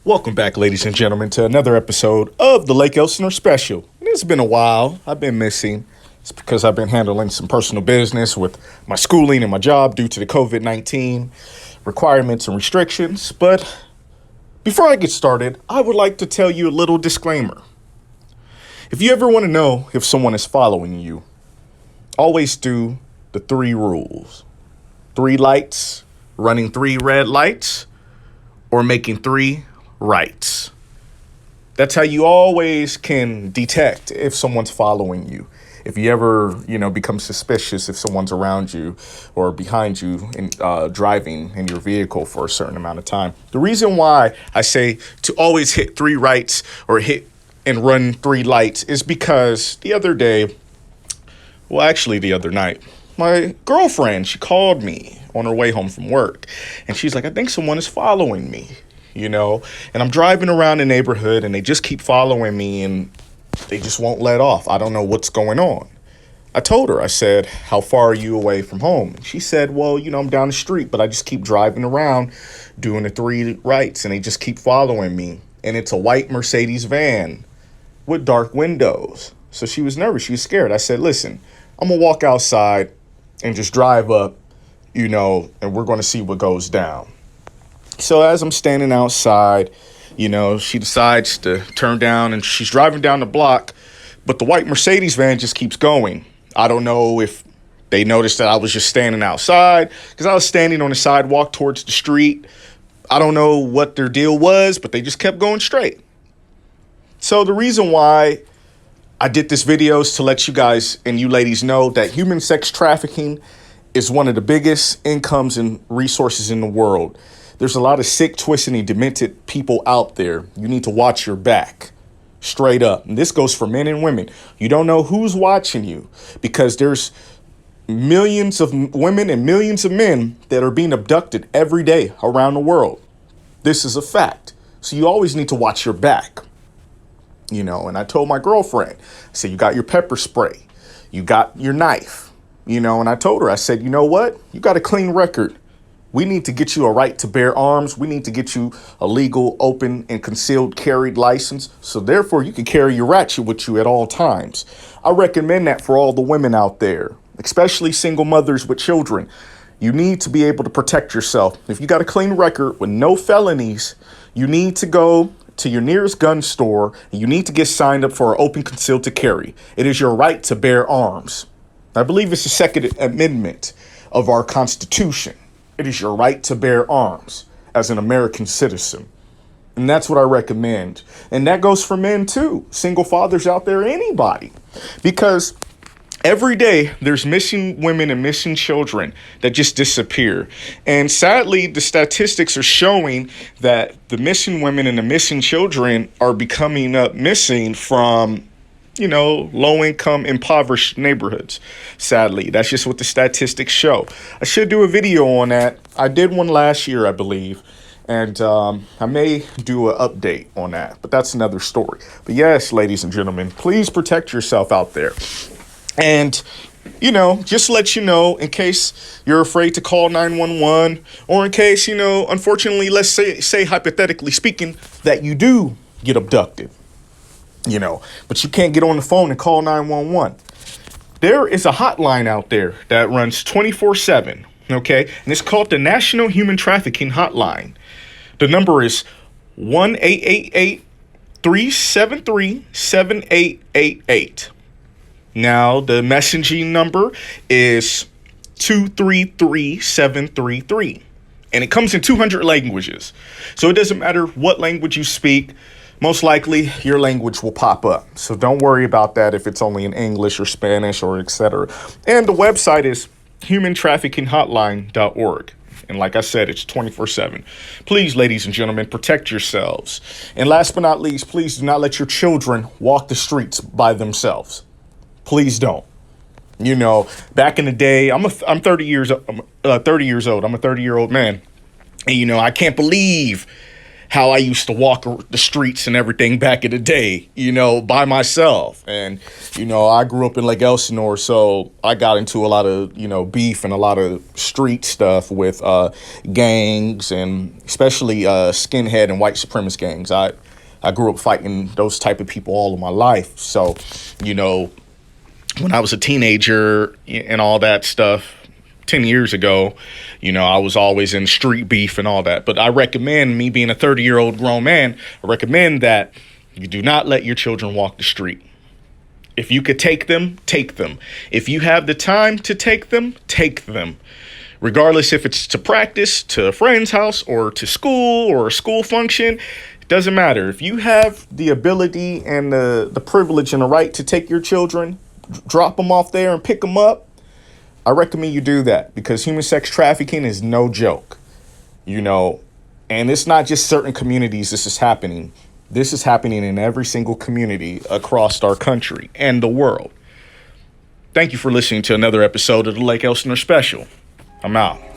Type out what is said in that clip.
Welcome back, ladies and gentlemen, to another episode of the Lake Elsinore Special. It's been a while. I've been missing. It's because I've been handling some personal business with my schooling and my job due to the COVID-19 requirements and restrictions. But before I get started, I would like to tell you a little disclaimer. If you ever want to know if someone is following you, always do the 3 rules. 3 lights, running 3 red lights, or making 3 rights. That's how you always can detect if someone's following you. If you ever, become suspicious if someone's around you or behind you and driving in your vehicle for a certain amount of time. The reason why I say to always hit 3 rights or hit and run 3 lights is because the other night, my girlfriend, she called me on her way home from work and she's like, I think someone is following me. And I'm driving around the neighborhood and they just keep following me and they just won't let off. I don't know what's going on. I told her, I said, how far are you away from home? And she said, well, I'm down the street, but I just keep driving around doing the 3 rights and they just keep following me. And it's a white Mercedes van with dark windows. So she was nervous. She was scared. I said, listen, I'm going to walk outside and just drive up, and we're going to see what goes down. So as I'm standing outside, she decides to turn down and she's driving down the block, but the white Mercedes van just keeps going. I don't know if they noticed that I was just standing outside because I was standing on the sidewalk towards the street. I don't know what their deal was, but they just kept going straight. So the reason why I did this video is to let you guys and you ladies know that human sex trafficking is one of the biggest incomes and resources in the world. There's a lot of sick, twisted, and demented people out there. You need to watch your back. Straight up. And this goes for men and women. You don't know who's watching you because there's millions of women and millions of men that are being abducted every day around the world. This is a fact. So you always need to watch your back. And I told my girlfriend, I said, you got your pepper spray. You got your knife. And I told her, I said, you know what? You got a clean record. We need to get you a right to bear arms. We need to get you a legal, open, and concealed carry license. So therefore, you can carry your ratchet with you at all times. I recommend that for all the women out there, especially single mothers with children. You need to be able to protect yourself. If you got a clean record with no felonies, you need to go to your nearest gun store and you need to get signed up for an open concealed to carry. It is your right to bear arms. I believe it's the Second Amendment of our Constitution. It is your right to bear arms as an American citizen. And that's what I recommend. And that goes for men too. Single fathers out there, anybody. Because every day there's missing women and missing children that just disappear. And sadly, the statistics are showing that the missing women and the missing children are becoming missing from low-income, impoverished neighborhoods. Sadly, that's just what the statistics show. I should do a video on that. I did one last year, I believe, and I may do an update on that, but that's another story. But yes, ladies and gentlemen, please protect yourself out there. And, just to let you know, in case you're afraid to call 911, or in case, unfortunately, let's say hypothetically speaking, that you do get abducted. But you can't get on the phone and call 911. There is a hotline out there that runs 24/7, okay? And it's called the National Human Trafficking Hotline. The number is 1-888-373-7888. Now, the messaging number is 233-733. And it comes in 200 languages. So it doesn't matter what language you speak. Most likely your language will pop up. So don't worry about that if it's only in English or Spanish or etc. And the website is humantraffickinghotline.org. And like I said, it's 24/7. Please, ladies and gentlemen, protect yourselves. And last but not least, please do not let your children walk the streets by themselves. Please don't. Back in the day, I'm 30 years old. I'm a 30-year-old man. And I can't believe how I used to walk the streets and everything back in the day, by myself. And, I grew up in Lake Elsinore, so I got into a lot of, beef and a lot of street stuff with gangs, and especially skinhead and white supremacist gangs. I grew up fighting those type of people all of my life. So, when I was a teenager and all that stuff, 10 years ago, I was always in street beef and all that. But I recommend, me being a 30-year-old grown man, I recommend that you do not let your children walk the street. If you could take them, take them. If you have the time to take them, take them. Regardless if it's to practice, to a friend's house, or to school, or a school function, it doesn't matter. If you have the ability and the privilege and the right to take your children, drop them off there and pick them up, I recommend you do that, because human sex trafficking is no joke, and it's not just certain communities this is happening. This is happening in every single community across our country and the world. Thank you for listening to another episode of the Lake Elsinore Special. I'm out.